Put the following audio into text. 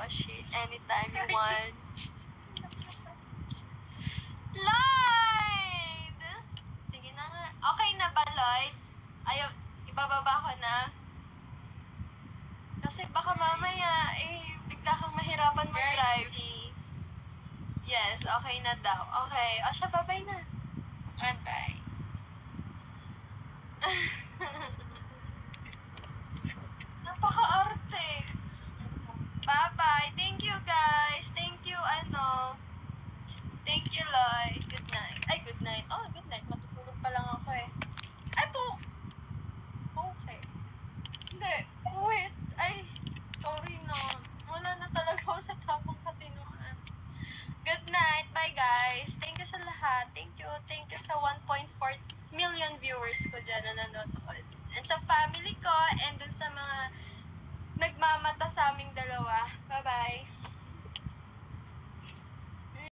wash it anytime you want. Lloyd! Sige na nga. Okay na ba, Lloyd? Ayaw, ibababa ko na. Kasi baka mamaya, bigla kang mahirapan mag-drive. Yes, okay na daw. Okay. O siya, bye-bye na. Bye-bye. Napaka-arte. Bye-bye. Thank you, guys. Thank you, Thank you, Lloyd. Good night. Ay, good night. Oh, good night. Matutulog pa lang ako eh. Ay, po! Okay. Hindi. Wait. Ay, sorry na. Wala na talaga ako sa tapong katinuan. Good night. Bye, guys. Thank you sa lahat. Thank you. Thank you sa 1.4 million viewers ko dyan na nanonood. And sa family ko, and dun sa mga nagmamata sa aming dalawa. Bye-bye.